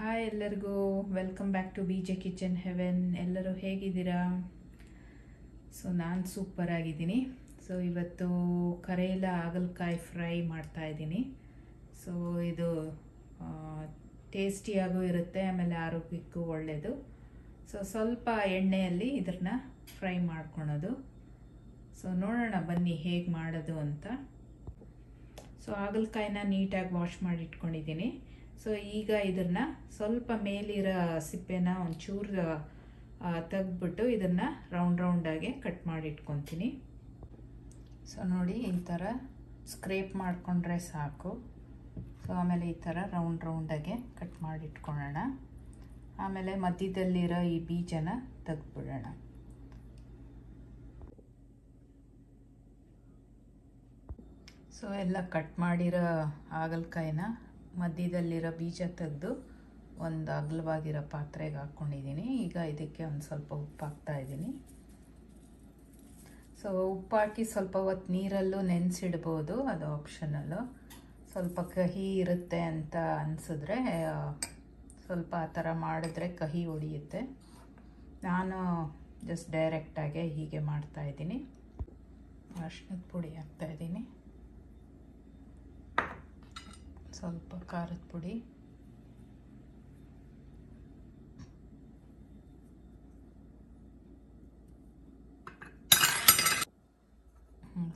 Hi ಎಲ್ಲರಿಗೂ welcome back to BJ kitchen heaven. ಎಲ್ಲರೂ ಹೇಗಿದ್ದೀರಾ? ಸೊ ನಾನು ಸೂಪರ್ ಆಗಿದ್ದೀನಿ. ಸೊ ಇವತ್ತು ಕರೇಲ ಹಾಗಲಕಾಯಿ ಫ್ರೈ ಮಾಡ್ತಾ ಇದ್ದೀನಿ. ಸೊ ಇದು ಟೇಸ್ಟಿಯಾಗೂ ಇರುತ್ತೆ, ಆಮೇಲೆ ಆರೋಗ್ಯಕ್ಕೂ ಒಳ್ಳೆಯದು. ಸೊ ಸ್ವಲ್ಪ ಎಣ್ಣೆಯಲ್ಲಿ ಇದನ್ನ ಫ್ರೈ ಮಾಡ್ಕೊಳೋದು. ಸೊ ನೋಡೋಣ ಬನ್ನಿ ಹೇಗೆ ಮಾಡೋದು ಅಂತ. ಸೊ ಹಾಗಲಕಾಯಿನ ನೀಟಾಗಿ ವಾಶ್ ಮಾಡಿ ಇಟ್ಕೊಂಡಿದ್ದೀನಿ. ಸೊ ಈಗ ಇದನ್ನು ಸ್ವಲ್ಪ ಮೇಲಿರೋ ಸಿಪ್ಪೆನ ಒಂಚೂರು ತೆಗೆದ್ಬಿಟ್ಟು ಇದನ್ನು ರೌಂಡಾಗಿ ಕಟ್ ಮಾಡಿ ಇಟ್ಕೊತೀನಿ. ಸೊ ನೋಡಿ, ಈ ಥರ ಸ್ಕ್ರೇಪ್ ಮಾಡಿಕೊಂಡ್ರೆ ಸಾಕು. ಸೊ ಆಮೇಲೆ ಈ ಥರ ರೌಂಡಾಗೆ ಕಟ್ ಮಾಡಿ ಇಟ್ಕೊಳ್ಳೋಣ. ಆಮೇಲೆ ಮಧ್ಯದಲ್ಲಿರೋ ಈ ಬೀಜನ ತೆಗೆದ್ಬಿಡೋಣ. ಸೊ ಎಲ್ಲ ಕಟ್ ಮಾಡಿರೋ ಹಾಗಲಕಾಯಿನ ಮಧ್ಯದಲ್ಲಿರೋ ಬೀಜ ತೆಗೆದು ಒಂದು ಅಗಲವಾಗಿರೋ ಪಾತ್ರೆಗೆ ಹಾಕ್ಕೊಂಡಿದ್ದೀನಿ. ಈಗ ಇದಕ್ಕೆ ಒಂದು ಸ್ವಲ್ಪ ಉಪ್ಪು ಹಾಕ್ತಾ ಇದ್ದೀನಿ. ಸೊ ಉಪ್ಪು ಹಾಕಿ ಸ್ವಲ್ಪ ಹೊತ್ತು ನೀರಲ್ಲೂ ನೆನೆಸಿಡ್ಬೋದು, ಅದು ಆಪ್ಷನಲ್ಲು. ಸ್ವಲ್ಪ ಕಹಿ ಇರುತ್ತೆ ಅಂತ ಅನಿಸಿದ್ರೆ ಸ್ವಲ್ಪ ಆ ಥರ ಮಾಡಿದ್ರೆ ಕಹಿ ಹೊಡಿಯುತ್ತೆ. ನಾನು ಜಸ್ಟ್ ಡೈರೆಕ್ಟಾಗೆ ಹೀಗೆ ಮಾಡ್ತಾಯಿದ್ದೀನಿ. ಅರಿಶಿಣದ ಪುಡಿ ಹಾಕ್ತಾಯಿದ್ದೀನಿ, ಸ್ವಲ್ಪ ಖಾರದ ಪುಡಿ,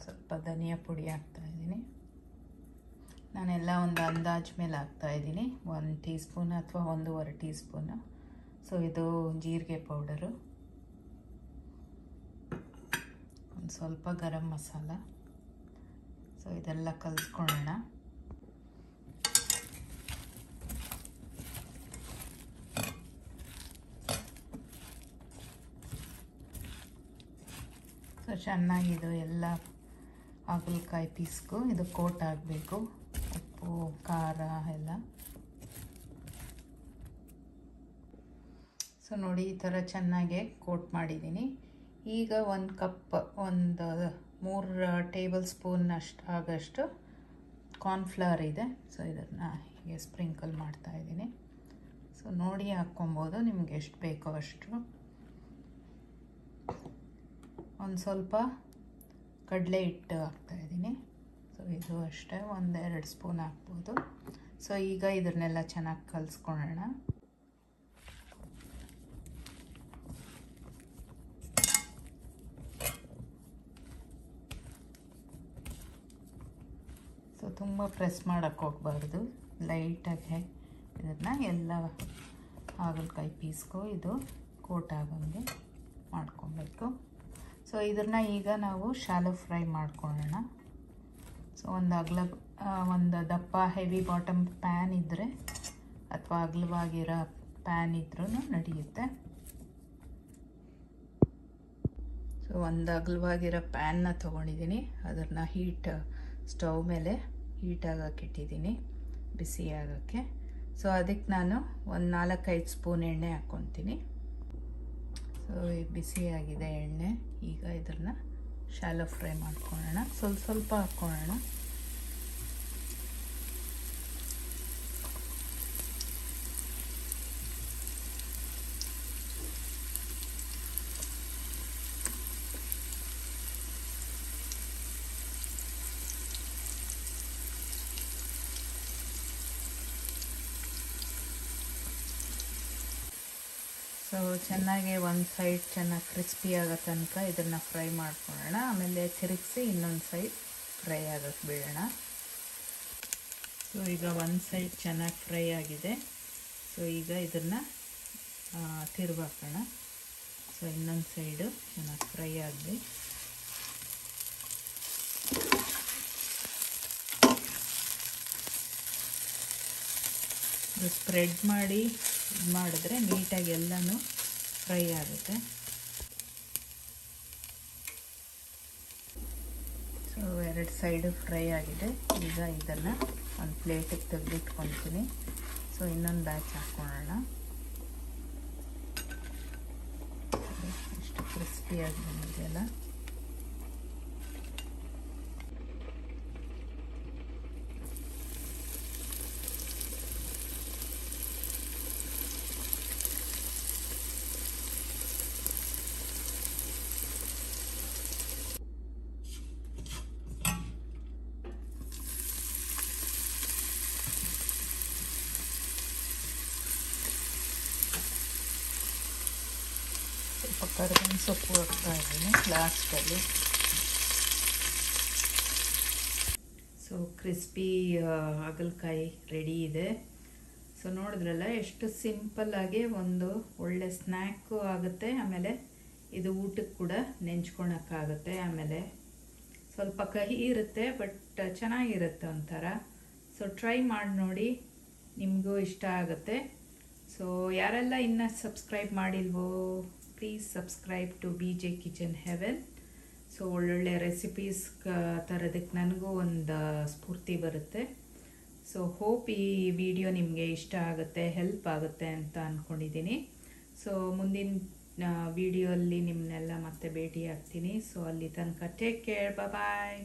ಸ್ವಲ್ಪ ಧನಿಯಾ ಪುಡಿ ಹಾಕ್ತಾಯಿದ್ದೀನಿ. ನಾನೆಲ್ಲ ಒಂದು ಅಂದಾಜು ಮೇಲೆ ಹಾಕ್ತಾಯಿದ್ದೀನಿ, 1 ಟೀ ಸ್ಪೂನ್ ಅಥವಾ 1.5 ಟೀ ಸ್ಪೂನು. ಸೊ ಇದು ಜೀರಿಗೆ ಪೌಡರು, ಒಂದು ಸ್ವಲ್ಪ ಗರಂ ಮಸಾಲ. ಸೊ ಇದೆಲ್ಲ ಕಲಿಸ್ಕೊಳ್ಳೋಣ. ಸೊ ಚೆನ್ನಾಗಿದು ಎಲ್ಲ ಹಾಗಲಕಾಯಿ ಪೀಸ್ಗೂ ಇದು ಕೋಟ್ ಆಗಬೇಕು, ಉಪ್ಪು ಖಾರ ಎಲ್ಲ. ಸೊ ನೋಡಿ, ಈ ಥರ ಚೆನ್ನಾಗೆ ಕೋಟ್ ಮಾಡಿದ್ದೀನಿ. ಈಗ ಒಂದು ಕಪ್, ಒಂದು 3 ಟೇಬಲ್ ಸ್ಪೂನ್ ಆಗಷ್ಟು ಕಾರ್ನ್ಫ್ಲವರ್ ಇದೆ. ಸೊ ಇದನ್ನು ಹೀಗೆ ಸ್ಪ್ರಿಂಕಲ್ ಮಾಡ್ತಾಯಿದ್ದೀನಿ. ಸೊ ನೋಡಿ ಹಾಕ್ಕೊಬೋದು, ನಿಮ್ಗೆ ಎಷ್ಟು ಬೇಕೋ ಅಷ್ಟು. ಒಂದು ಸ್ವಲ್ಪ ಕಡಲೆ ಹಿಟ್ಟು ಹಾಕ್ತಾಯಿದ್ದೀನಿ. ಸೊ ಇದು ಅಷ್ಟೇ, 1-2 ಸ್ಪೂನ್ ಹಾಕ್ಬೋದು. ಸೊ ಈಗ ಇದನ್ನೆಲ್ಲ ಚೆನ್ನಾಗಿ ಕಲಿಸ್ಕೊಳ್ಳೋಣ. ಸೊ ತುಂಬ ಪ್ರೆಸ್ ಮಾಡೋಕ್ಕೆ ಹೋಗಬಾರ್ದು, ಲೈಟಾಗೆ ಇದನ್ನು ಎಲ್ಲ ಹಾಗಲಕಾಯಿ ಪೀಸ್ಗೂ ಇದು ಕೋಟ್ ಆಗೋಂಗೆ ಮಾಡ್ಕೊಬೇಕು. ಸೊ ಇದನ್ನು ಈಗ ನಾವು ಶಾಲೋ ಫ್ರೈ ಮಾಡ್ಕೊಳ್ಳೋಣ. ಸೊ ಒಂದು ದಪ್ಪ ಹೆವಿ ಬಾಟಮ್ ಪ್ಯಾನ್ ಇದ್ದರೆ ಅಥವಾ ಅಗಲವಾಗಿರೋ ಪ್ಯಾನ್ ಇದ್ರೂ ನಡೆಯುತ್ತೆ. ಸೊ ಒಂದು ಅಗಲವಾಗಿರೋ ಪ್ಯಾನ್ನ ತೊಗೊಂಡಿದ್ದೀನಿ, ಅದನ್ನು ಸ್ಟವ್ ಮೇಲೆ ಹೀಟ್ ಆಗೋಕ್ಕಿಟ್ಟಿದ್ದೀನಿ, ಬಿಸಿ ಆಗೋಕ್ಕೆ. ಸೊ ಅದಕ್ಕೆ ನಾನು ಒಂದು 4-5 ಸ್ಪೂನ್ ಎಣ್ಣೆ ಹಾಕ್ಕೊತೀನಿ. ಸೊ ಬಿಸಿಯಾಗಿದೆ ಎಣ್ಣೆ. ಈಗ ಇದನ್ನು ಶಾಲೋ ಫ್ರೈ ಮಾಡ್ಕೊಳ್ಳೋಣ. ಸ್ವಲ್ಪ ಹಾಕ್ಕೊಳ್ಳೋಣ. ಸೊ ಚೆನ್ನಾಗಿ ಒಂದು ಸೈಡ್ ಚೆನ್ನಾಗಿ ಕ್ರಿಸ್ಪಿ ಆಗೋ ತನಕ ಇದನ್ನು ಫ್ರೈ ಮಾಡ್ಕೊಳ್ಳೋಣ. ಆಮೇಲೆ ತಿರುಗಿಸಿ ಇನ್ನೊಂದು ಸೈಡ್ ಫ್ರೈ ಆಗೋಕ್ಕೆ ಬಿಡೋಣ. ಸೊ ಈಗ ಒಂದು ಸೈಡ್ ಚೆನ್ನಾಗಿ ಫ್ರೈ ಆಗಿದೆ. ಸೊ ಈಗ ಇದನ್ನು ತಿರುವಾಕೋಣ. ಸೊ ಇನ್ನೊಂದು ಸೈಡು ಚೆನ್ನಾಗಿ ಫ್ರೈ ಆಗಲಿ. ಸ್ಪ್ರೆಡ್ ಮಾಡಿ ಇದು ಮಾಡಿದ್ರೆ ನೀಟಾಗಿ ಎಲ್ಲನೂ ಫ್ರೈ ಆಗುತ್ತೆ. ಸೊ 2 ಸೈಡು ಫ್ರೈ ಆಗಿದೆ. ಈಗ ಇದನ್ನು ಒಂದು ಪ್ಲೇಟಿಗೆ ತೆಗೆದಿಟ್ಕೊತೀನಿ. ಸೊ ಇನ್ನೊಂದು ಬ್ಯಾಚ್ ಹಾಕ್ಕೊಳ್ಳೋಣ. ಎಷ್ಟು ಕ್ರಿಸ್ಪಿಯಾಗಿ ಬಂದಿದೆಯಲ್ಲ. ಸ್ವಲ್ಪ ಕರಿಬೇವಿನ ಸೊಪ್ಪು ಹಾಕ್ತಾ ಇದ್ದೀನಿ ಲಾಸ್ಟಲ್ಲಿ. ಸೊ ಕ್ರಿಸ್ಪಿ ಹಾಗಲಕಾಯಿ ರೆಡಿ ಇದೆ. ಸೊ ನೋಡಿದ್ರಲ್ಲ ಎಷ್ಟು ಸಿಂಪಲ್ಲಾಗಿ ಒಂದು ಒಳ್ಳೆ ಸ್ನ್ಯಾಕು ಆಗುತ್ತೆ, ಆಮೇಲೆ ಇದು ಊಟಕ್ಕೆ ಕೂಡ ನೆಂಚ್ಕೊಳಕ್ಕಾಗುತ್ತೆ, ಆಮೇಲೆ ಸ್ವಲ್ಪ ಕಹಿ ಇರುತ್ತೆ ಬಟ್ ಚೆನ್ನಾಗಿರುತ್ತೆ ಒಂಥರ. ಸೊ ಟ್ರೈ ಮಾಡಿ ನೋಡಿ, ನಿಮಗೂ ಇಷ್ಟ ಆಗುತ್ತೆ. ಸೊ ಯಾರೆಲ್ಲ ಇನ್ನೂ ಸಬ್ಸ್ಕ್ರೈಬ್ ಮಾಡಿಲ್ವೋ please subscribe to BJ kitchen heaven. So ಒಳ್ಳೊಳ್ಳೆ ರೆಸಿಪೀಸ್ ತರೋದಕ್ಕೆ ನನಗೂ ಒಂದು ಸ್ಫೂರ್ತಿ ಬರುತ್ತೆ. ಸೊ ಹೋಪ್ ಈ ವಿಡಿಯೋ ನಿಮಗೆ ಇಷ್ಟ ಆಗುತ್ತೆ, ಹೆಲ್ಪ್ ಆಗುತ್ತೆ ಅಂತ ಅಂದ್ಕೊಂಡಿದ್ದೀನಿ. ಸೊ ಮುಂದಿನ ವಿಡಿಯೋ ಅಲ್ಲಿ ನಿಮ್ಮನ್ನೆಲ್ಲ ಮತ್ತೆ ಭೇಟಿ ಆಗ್ತೀನಿ. ಸೊ ಅಲ್ಲಿ ತನಕ ಟೇಕ್ ಕೇರ್, ಬಾಯ್.